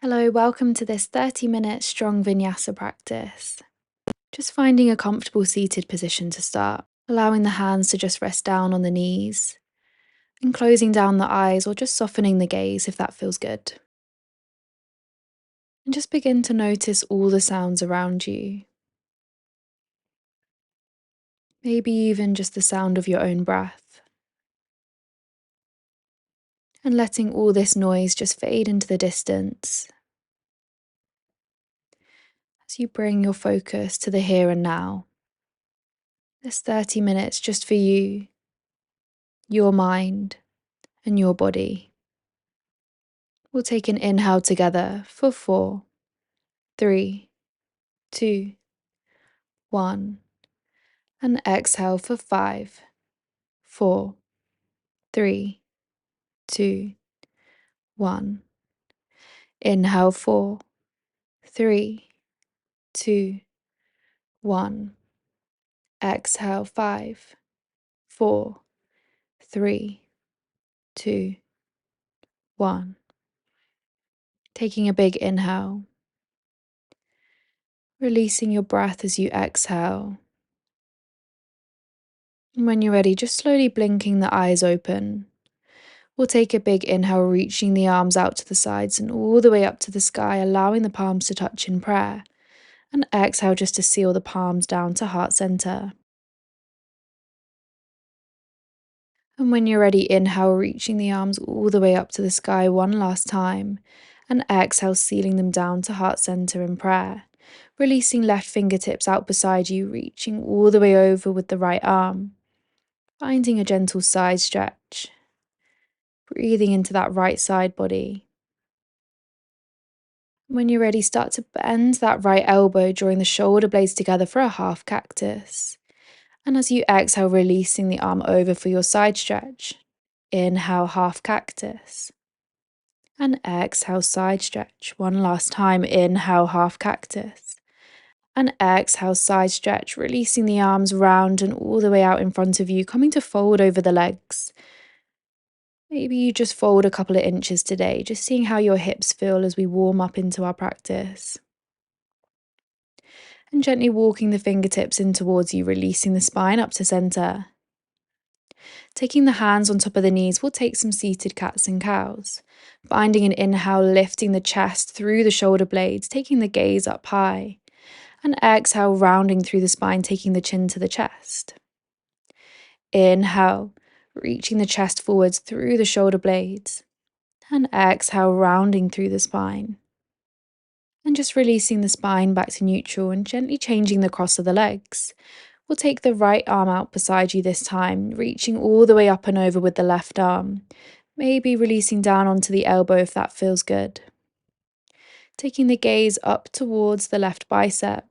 Hello, welcome to this 30-minute strong vinyasa practice. Just finding a comfortable seated position to start, allowing the hands to just rest down on the knees, and closing down the eyes or just softening the gaze if that feels good. And just begin to notice all the sounds around you, maybe even just the sound of your own breath, and letting all this noise just fade into the distance as you bring your focus to the here and now. This 30 minutes just for you, your mind, and your body. We'll take an inhale together for 4, 3, 2, 1, and exhale for 5, 4, 3, 2, 1. Inhale 4, 3, 2, 1. Exhale 5, 4, 3, 2, 1. Taking a big inhale, releasing your breath as you exhale. And when you're ready, just slowly blinking the eyes open. We'll take a big inhale, reaching the arms out to the sides and all the way up to the sky, allowing the palms to touch in prayer. And exhale just to seal the palms down to heart center. And when you're ready, inhale, reaching the arms all the way up to the sky one last time. And exhale, sealing them down to heart center in prayer. Releasing left fingertips out beside you, reaching all the way over with the right arm. Finding a gentle side stretch. Breathing into that right side body. When you're ready, start to bend that right elbow, drawing the shoulder blades together for a half cactus. And as you exhale, releasing the arm over for your side stretch. Inhale, half cactus. And exhale, side stretch. One last time, inhale, half cactus. And exhale, side stretch, releasing the arms round and all the way out in front of you, coming to fold over the legs. Maybe you just fold a couple of inches today, just seeing how your hips feel as we warm up into our practice. And gently walking the fingertips in towards you, releasing the spine up to center. Taking the hands on top of the knees, we'll take some seated cats and cows. Finding an inhale, lifting the chest through the shoulder blades, taking the gaze up high. And exhale, rounding through the spine, taking the chin to the chest. Inhale, reaching the chest forwards through the shoulder blades. And exhale, rounding through the spine. And just releasing the spine back to neutral and gently changing the cross of the legs. We'll take the right arm out beside you this time, reaching all the way up and over with the left arm. Maybe releasing down onto the elbow if that feels good. Taking the gaze up towards the left bicep.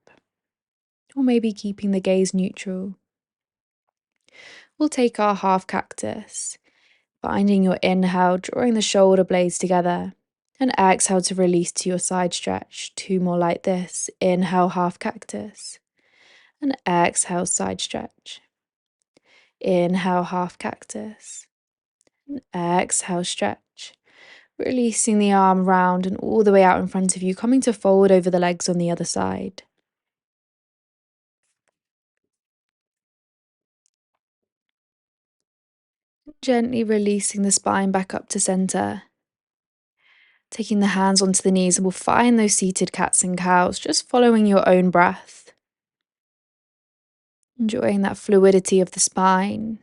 Or maybe keeping the gaze neutral. We'll take our half cactus. Finding your inhale, drawing the shoulder blades together. And exhale to release to your side stretch. 2 more like this. Inhale, half cactus. And exhale, side stretch. Inhale, half cactus. And exhale, stretch. Releasing the arm round and all the way out in front of you, coming to fold over the legs on the other side. Gently releasing the spine back up to center. Taking the hands onto the knees, and we'll find those seated cats and cows, just following your own breath. Enjoying that fluidity of the spine.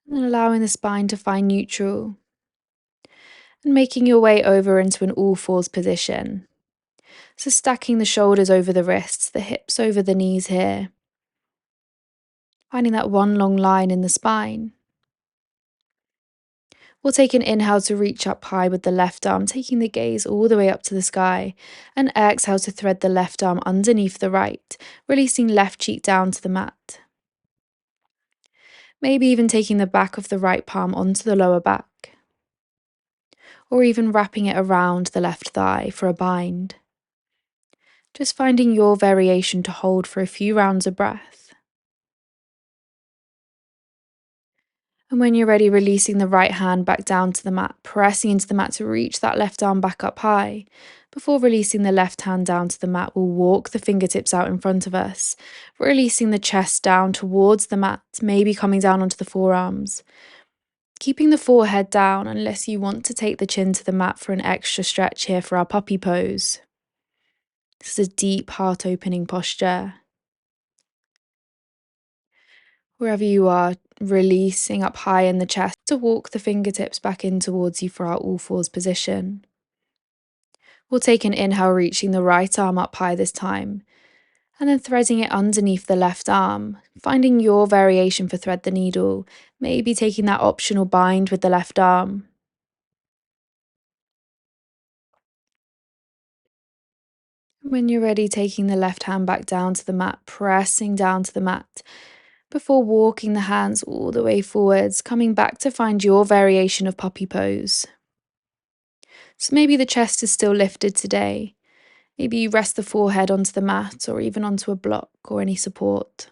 And then allowing the spine to find neutral. And making your way over into an all fours position. So stacking the shoulders over the wrists, the hips over the knees here. Finding that one long line in the spine. We'll take an inhale to reach up high with the left arm, taking the gaze all the way up to the sky. And exhale to thread the left arm underneath the right, releasing left cheek down to the mat. Maybe even taking the back of the right palm onto the lower back. Or even wrapping it around the left thigh for a bind. Just finding your variation to hold for a few rounds of breath. And when you're ready, releasing the right hand back down to the mat, pressing into the mat to reach that left arm back up high. Before releasing the left hand down to the mat, we'll walk the fingertips out in front of us, releasing the chest down towards the mat, maybe coming down onto the forearms. Keeping the forehead down unless you want to take the chin to the mat for an extra stretch here for our puppy pose. This is a deep heart opening posture. Wherever you are, releasing up high in the chest to walk the fingertips back in towards you for our all fours position. We'll take an inhale, reaching the right arm up high this time, and then threading it underneath the left arm, finding your variation for thread the needle, maybe taking that optional bind with the left arm. When you're ready, taking the left hand back down to the mat, pressing down to the mat, before walking the hands all the way forwards, coming back to find your variation of puppy pose. So maybe the chest is still lifted today. Maybe you rest the forehead onto the mat or even onto a block or any support.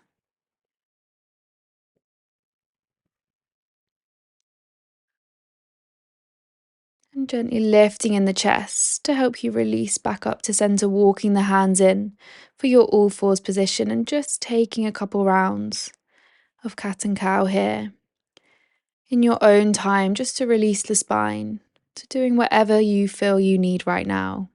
And gently lifting in the chest to help you release back up to center, walking the hands in for your all fours position and just taking a couple rounds of cat and cow here. In your own time, just to release the spine, to doing whatever you feel you need right now.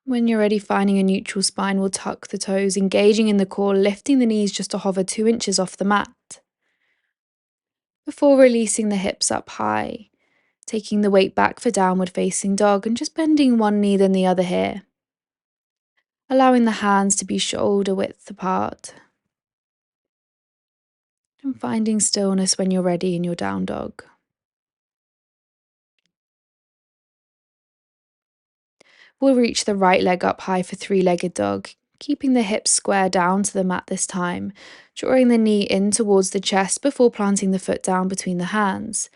When you're ready, finding a neutral spine, we'll tuck the toes, engaging in the core, lifting the knees just to hover 2 inches off the mat. Before releasing the hips up high, taking the weight back for downward facing dog and just bending one knee then the other here. Allowing the hands to be shoulder width apart. And finding stillness when you're ready in your down dog. We'll reach the right leg up high for three-legged dog, keeping the hips square down to the mat this time, drawing the knee in towards the chest before planting the foot down between the hands.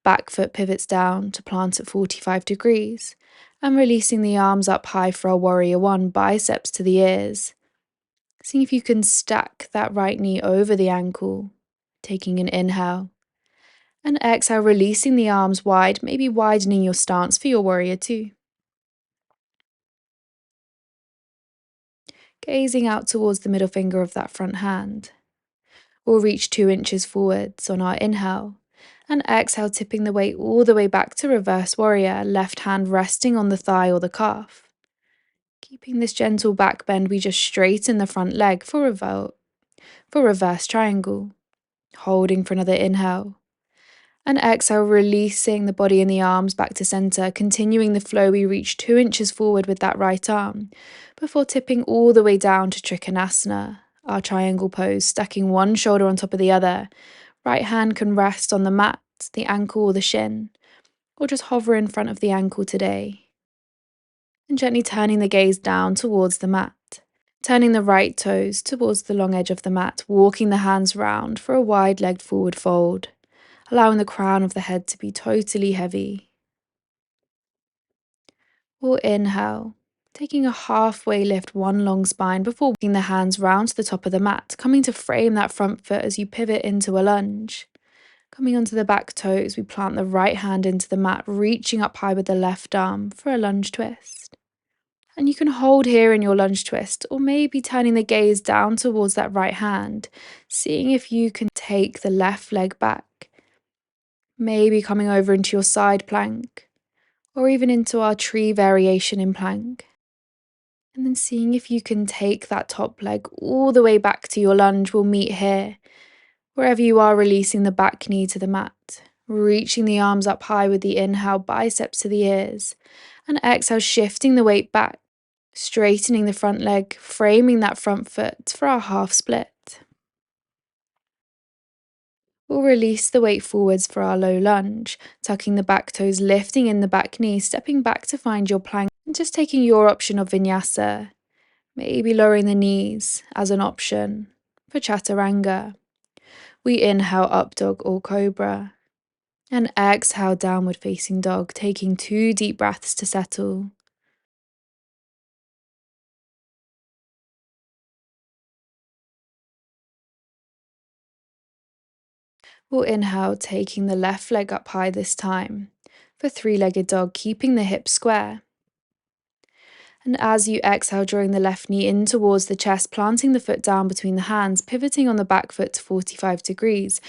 Back foot pivots down to plant at 45 degrees, and releasing the arms up high for our warrior one, biceps to the ears. Seeing if you can stack that right knee over the ankle, taking an inhale. And exhale, releasing the arms wide, maybe widening your stance for your warrior two. Gazing out towards the middle finger of that front hand. We'll reach 2 inches forwards on our inhale, and exhale, tipping the weight all the way back to reverse warrior, left hand resting on the thigh or the calf. Keeping this gentle back bend, we just straighten the front leg for reverse triangle. Holding for another inhale. And exhale, releasing the body and the arms back to center, continuing the flow. We reach 2 inches forward with that right arm, before tipping all the way down to Trikonasana, our triangle pose, stacking one shoulder on top of the other. Right hand can rest on the mat, the ankle or the shin, or just hover in front of the ankle today. And gently turning the gaze down towards the mat. Turning the right toes towards the long edge of the mat, walking the hands round for a wide-legged forward fold. Allowing the crown of the head to be totally heavy. We'll inhale, taking a halfway lift, one long spine before walking the hands round to the top of the mat, coming to frame that front foot as you pivot into a lunge. Coming onto the back toes, we plant the right hand into the mat, reaching up high with the left arm for a lunge twist. And you can hold here in your lunge twist, or maybe turning the gaze down towards that right hand, seeing if you can take the left leg back. Maybe coming over into your side plank, or even into our tree variation in plank. And then seeing if you can take that top leg all the way back to your lunge. We'll meet here, wherever you are, releasing the back knee to the mat, reaching the arms up high with the inhale, biceps to the ears, and exhale, shifting the weight back, straightening the front leg, framing that front foot for our half split. We'll release the weight forwards for our low lunge, tucking the back toes, lifting in the back knee, stepping back to find your plank, and just taking your option of Vinyasa. Maybe lowering the knees as an option for chaturanga. We inhale up dog or cobra and exhale downward facing dog, taking 2 deep breaths to settle. We'll inhale, taking the left leg up high this time for 3-legged dog, keeping the hips square. And as you exhale, drawing the left knee in towards the chest, planting the foot down between the hands, pivoting on the back foot to 45 degrees,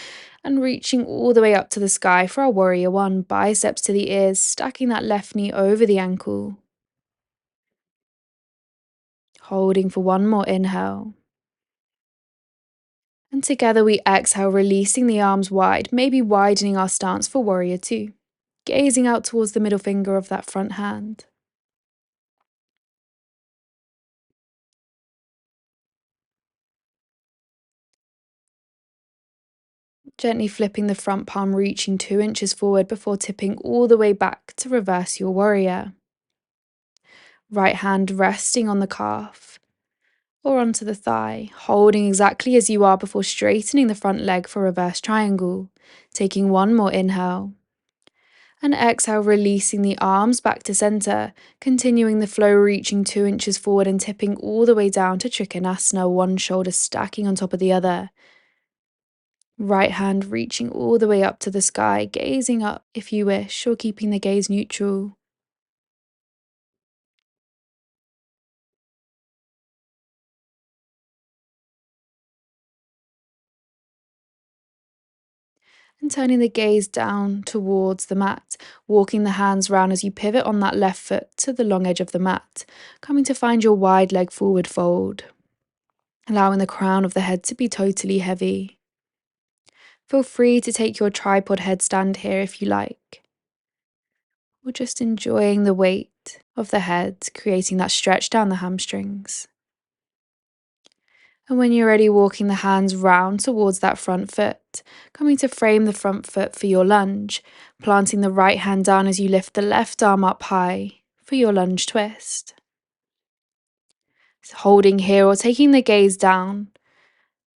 and reaching all the way up to the sky for our warrior one, biceps to the ears, stacking that left knee over the ankle. Holding for one more inhale. And together we exhale, releasing the arms wide, maybe widening our stance for warrior two, gazing out towards the middle finger of that front hand. Gently flipping the front palm, reaching 2 inches forward before tipping all the way back to reverse your warrior. Right hand resting on the calf or onto the thigh, holding exactly as you are before straightening the front leg for reverse triangle. Taking one more inhale. And exhale, releasing the arms back to center, continuing the flow, reaching 2 inches forward and tipping all the way down to Trikonasana, one shoulder stacking on top of the other. Right hand reaching all the way up to the sky, gazing up if you wish, or keeping the gaze neutral. And turning the gaze down towards the mat, walking the hands round as you pivot on that left foot to the long edge of the mat, coming to find your wide leg forward fold, allowing the crown of the head to be totally heavy. Feel free to take your tripod headstand here if you like, or just enjoying the weight of the head, creating that stretch down the hamstrings. And when you're ready, walking the hands round towards that front foot, coming to frame the front foot for your lunge, planting the right hand down as you lift the left arm up high for your lunge twist. So holding here or taking the gaze down,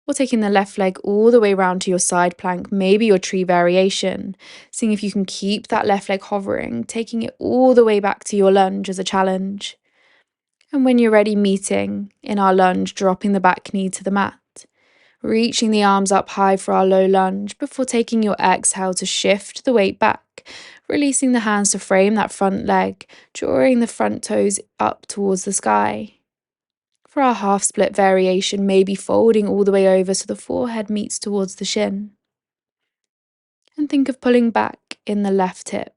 or taking the left leg all the way round to your side plank, maybe your tree variation, seeing if you can keep that left leg hovering, taking it all the way back to your lunge as a challenge. And when you're ready, meeting in our lunge, dropping the back knee to the mat, reaching the arms up high for our low lunge before taking your exhale to shift the weight back, releasing the hands to frame that front leg, drawing the front toes up towards the sky. For our half split variation, maybe folding all the way over so the forehead meets towards the shin. And think of pulling back in the left hip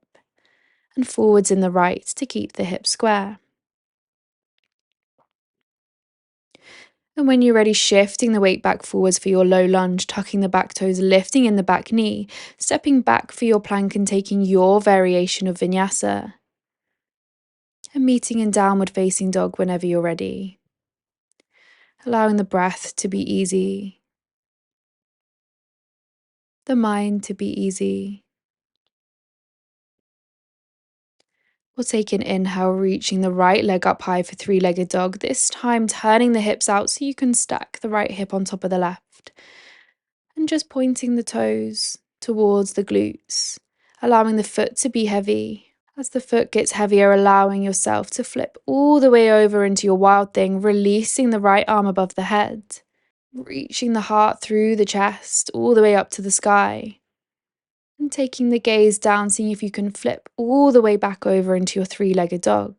and forwards in the right to keep the hip square. And when you're ready, shifting the weight back forwards for your low lunge, tucking the back toes, lifting in the back knee, stepping back for your plank and taking your variation of Vinyasa. And meeting in downward facing dog whenever you're ready. Allowing the breath to be easy, the mind to be easy. We'll take an inhale, reaching the right leg up high for 3-legged dog, this time turning the hips out so you can stack the right hip on top of the left. And just pointing the toes towards the glutes, allowing the foot to be heavy. As the foot gets heavier, allowing yourself to flip all the way over into your wild thing, releasing the right arm above the head, reaching the heart through the chest, all the way up to the sky. And taking the gaze down, seeing if you can flip all the way back over into your 3-legged dog.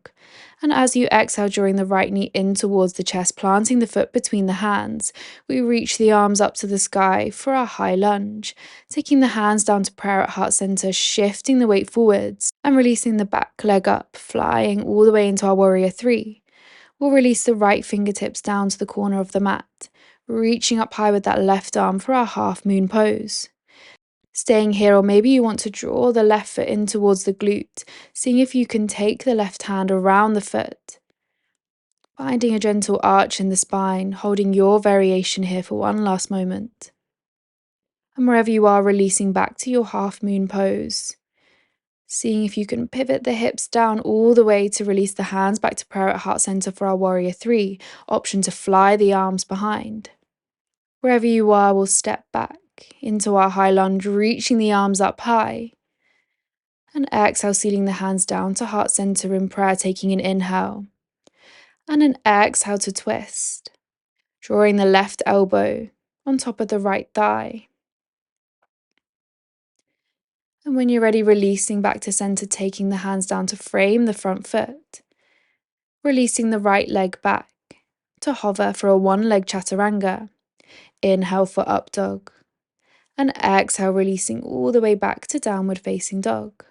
And as you exhale, drawing the right knee in towards the chest, planting the foot between the hands, we reach the arms up to the sky for our high lunge, taking the hands down to prayer at heart center, shifting the weight forwards and releasing the back leg up, flying all the way into our warrior three. We'll release the right fingertips down to the corner of the mat, reaching up high with that left arm for our half moon pose. Staying here, or maybe you want to draw the left foot in towards the glute, seeing if you can take the left hand around the foot, finding a gentle arch in the spine, holding your variation here for one last moment. And wherever you are, releasing back to your half moon pose, Seeing if you can pivot the hips down all the way to release the hands back to prayer at heart center for our warrior three. Option to fly the arms behind. Wherever you are, we'll step back into our high lunge, reaching the arms up high. And exhale, sealing the hands down to heart center in prayer, taking an inhale. And an exhale to twist, drawing the left elbow on top of the right thigh. And when you're ready, releasing back to center, taking the hands down to frame the front foot. Releasing the right leg back to hover for a one-leg chaturanga. Inhale for up dog. And exhale, releasing all the way back to downward facing dog.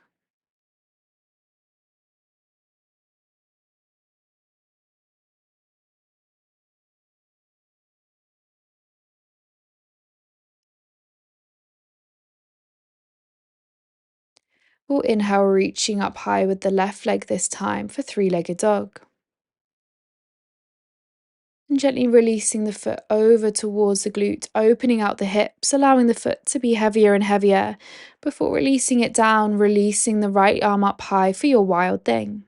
We'll inhale, reaching up high with the left leg this time for three-legged dog. And gently releasing the foot over towards the glute, opening out the hips, allowing the foot to be heavier and heavier before releasing it down, releasing the right arm up high for your wild thing.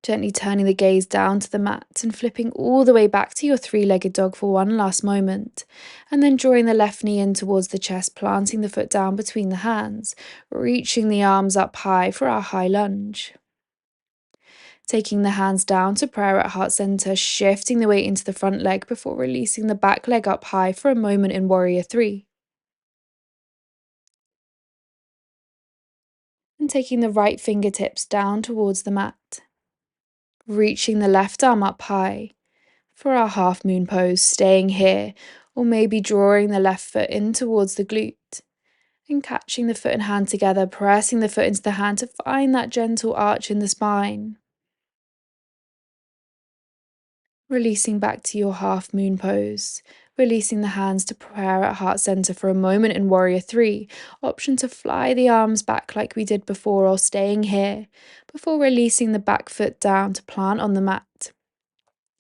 Gently turning the gaze down to the mat and flipping all the way back to your three-legged dog for one last moment, and then drawing the left knee in towards the chest, planting the foot down between the hands, reaching the arms up high for our high lunge. Taking the hands down to prayer at heart center, shifting the weight into the front leg before releasing the back leg up high for a moment in warrior three. And taking the right fingertips down towards the mat, reaching the left arm up high for our half moon pose, staying here, or maybe drawing the left foot in towards the glute and catching the foot and hand together, pressing the foot into the hand to find that gentle arch in the spine. Releasing back to your half moon pose, releasing the hands to prayer at heart center for a moment in warrior three. Option to fly the arms back like we did before, or staying here before releasing the back foot down to plant on the mat.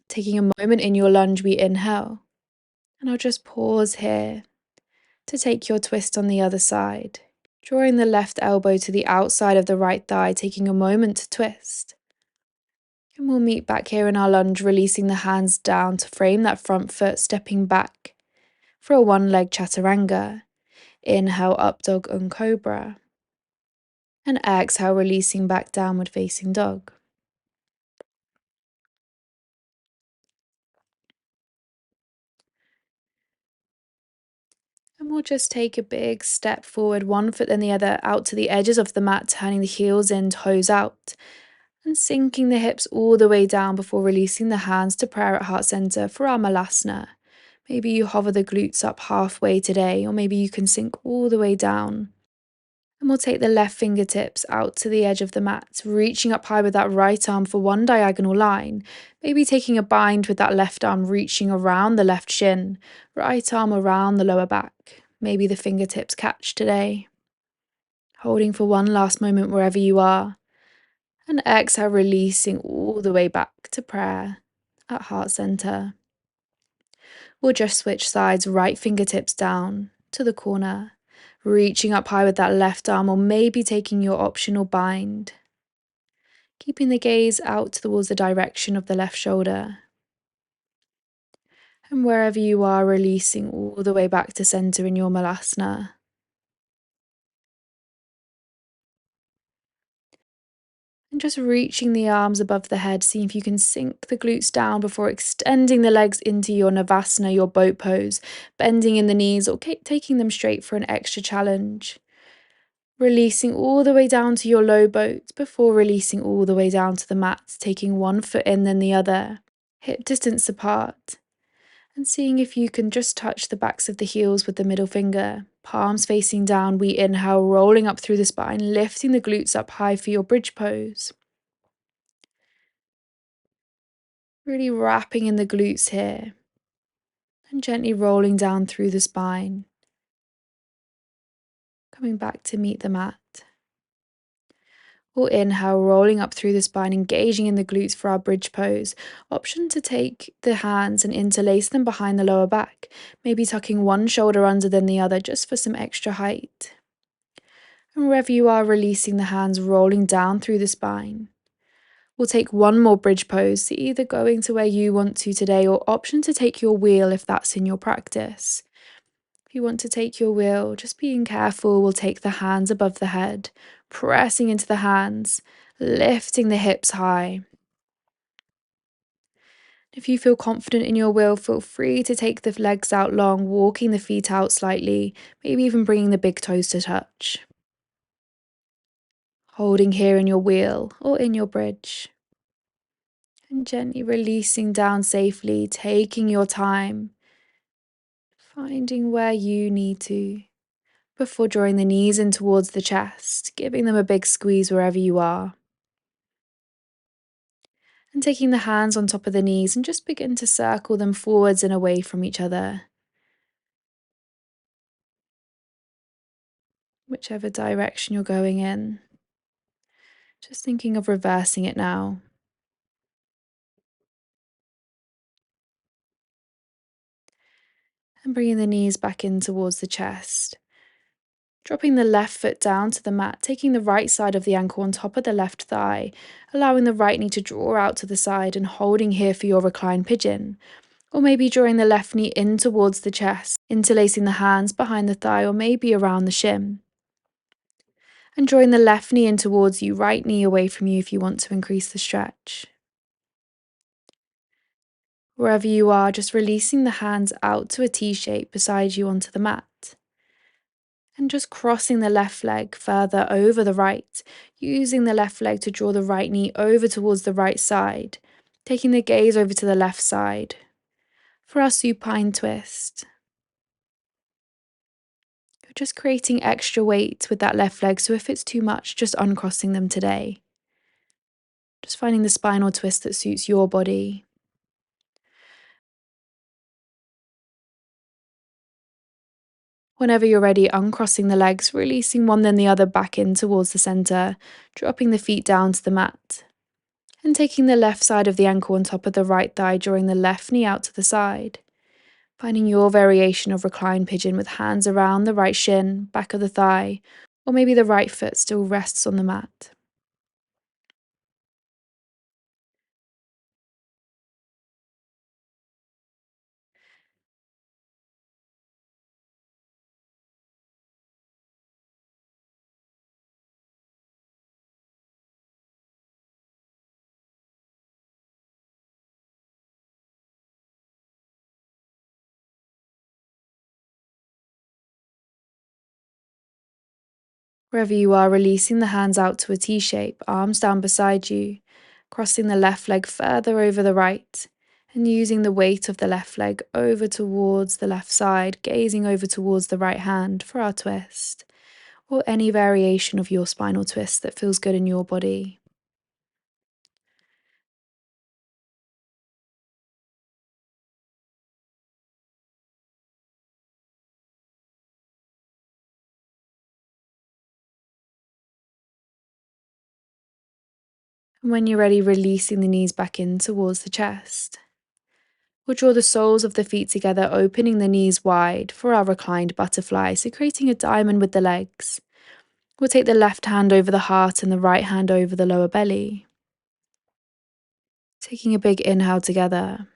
Taking a moment in your lunge, we inhale. And I'll just pause here to take your twist on the other side. Drawing the left elbow to the outside of the right thigh, taking a moment to twist. And we'll meet back here in our lunge, releasing the hands down to frame that front foot, stepping back for a one-leg chaturanga. Inhale, up dog and cobra. And exhale, releasing back downward facing dog. And we'll just take a big step forward, one foot then the other, out to the edges of the mat, turning the heels in, toes out, and sinking the hips all the way down before releasing the hands to prayer at heart center for our malasana. Maybe you hover the glutes up halfway today, or maybe you can sink all the way down. And we'll take the left fingertips out to the edge of the mat, reaching up high with that right arm for one diagonal line. Maybe taking a bind with that left arm, reaching around the left shin, right arm around the lower back. Maybe the fingertips catch today. Holding for one last moment wherever you are. And exhale, releasing all the way back to prayer at heart center. We'll just switch sides, right fingertips down to the corner, reaching up high with that left arm, or maybe taking your optional bind. Keeping the gaze out towards the direction of the left shoulder. And wherever you are, releasing all the way back to center in your malasana. And just reaching the arms above the head, seeing if you can sink the glutes down before extending the legs into your navasana, your boat pose, bending in the knees or taking them straight for an extra challenge. Releasing all the way down to your low boat before releasing all the way down to the mat, taking one foot in then the other, hip distance apart. And seeing if you can just touch the backs of the heels with the middle finger, palms facing down. We inhale, rolling up through the spine, lifting the glutes up high for your bridge pose. Really wrapping in the glutes here and gently rolling down through the spine. Coming back to meet the mat. Or inhale, rolling up through the spine, engaging in the glutes for our bridge pose. Option to take the hands and interlace them behind the lower back, maybe tucking one shoulder under than the other just for some extra height. And wherever you are, releasing the hands, rolling down through the spine. We'll take one more bridge pose, so either going to where you want to today or option to take your wheel if that's in your practice. If you want to take your wheel, just being careful, we'll take the hands above the head, pressing into the hands, lifting the hips high. If you feel confident in your wheel, feel free to take the legs out long, walking the feet out slightly, maybe even bringing the big toes to touch. Holding here in your wheel or in your bridge. And gently releasing down safely, taking your time, finding where you need to, before drawing the knees in towards the chest, giving them a big squeeze wherever you are. And taking the hands on top of the knees and just begin to circle them forwards and away from each other. Whichever direction you're going in. Just thinking of reversing it now. And bringing the knees back in towards the chest. Dropping the left foot down to the mat, taking the right side of the ankle on top of the left thigh, allowing the right knee to draw out to the side and holding here for your reclined pigeon. Or maybe drawing the left knee in towards the chest, interlacing the hands behind the thigh or maybe around the shin. And drawing the left knee in towards you, right knee away from you if you want to increase the stretch. Wherever you are, just releasing the hands out to a T shape beside you onto the mat. And just crossing the left leg further over the right, using the left leg to draw the right knee over towards the right side, taking the gaze over to the left side. For our supine twist, you're just creating extra weight with that left leg, so if it's too much, just uncrossing them today. Just finding the spinal twist that suits your body. Whenever you're ready, uncrossing the legs, releasing one then the other back in towards the center, dropping the feet down to the mat. And taking the left side of the ankle on top of the right thigh, drawing the left knee out to the side. Finding your variation of reclined pigeon with hands around the right shin, back of the thigh, or maybe the right foot still rests on the mat. Wherever you are, releasing the hands out to a T shape, arms down beside you, crossing the left leg further over the right, and using the weight of the left leg over towards the left side, gazing over towards the right hand for our twist, or any variation of your spinal twist that feels good in your body. And when you're ready, releasing the knees back in towards the chest. We'll draw the soles of the feet together, opening the knees wide for our reclined butterfly, so creating a diamond with the legs. We'll take the left hand over the heart and the right hand over the lower belly. Taking a big inhale together.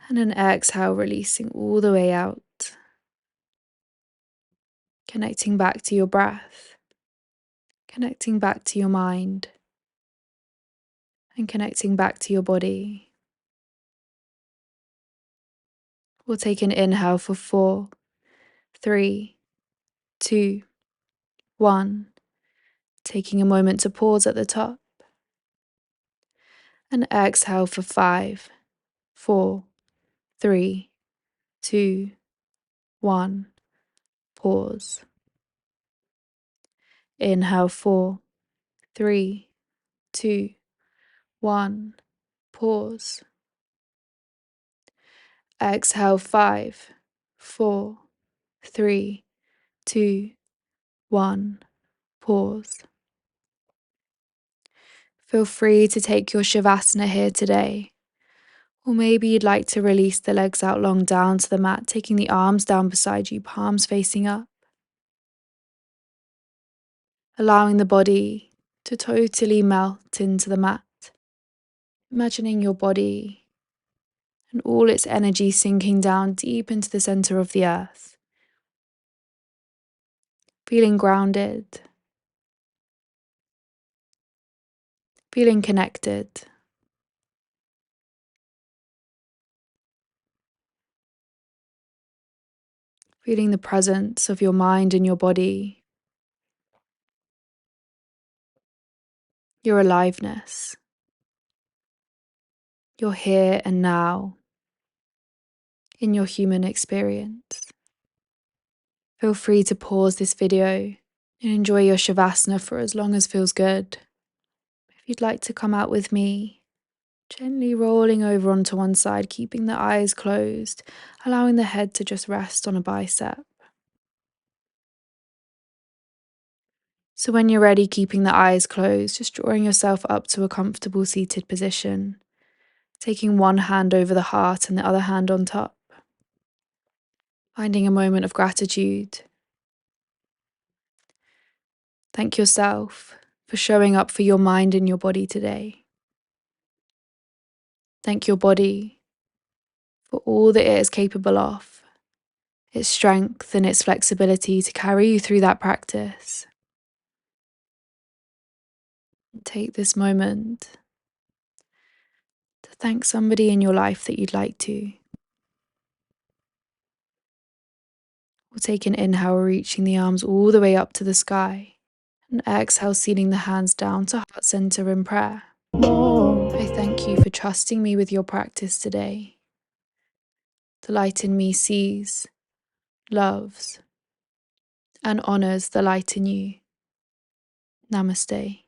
And an exhale, releasing all the way out. Connecting back to your breath. Connecting back to your mind. And connecting back to your body. We'll take an inhale for 4, 3, 2, 1. Taking a moment to pause at the top. And exhale for 5, 4, 3, 2, 1. Pause. Inhale 4, 3, 2, 1. Pause. Exhale 5, 4, 3, 2, 1. pause. Feel free to take your Shavasana here today. Or maybe you'd like to release the legs out long down to the mat, taking the arms down beside you, palms facing up. Allowing the body to totally melt into the mat. Imagining your body and all its energy sinking down deep into the center of the earth. Feeling grounded. Feeling connected. Feeling the presence of your mind and your body. Your aliveness. Your here and now in your human experience. Feel free to pause this video and enjoy your Shavasana for as long as feels good. If you'd like to come out with me, gently rolling over onto one side, keeping the eyes closed, allowing the head to just rest on a bicep. So when you're ready, keeping the eyes closed, just drawing yourself up to a comfortable seated position, taking one hand over the heart and the other hand on top. Finding a moment of gratitude. Thank yourself for showing up for your mind and your body today. Thank your body for all that it is capable of, its strength and its flexibility to carry you through that practice. Take this moment to thank somebody in your life that you'd like to. We'll take an inhale, reaching the arms all the way up to the sky. And exhale, sealing the hands down to heart center in prayer. I thank you for trusting me with your practice today. The light in me sees, loves, and honors the light in you. Namaste.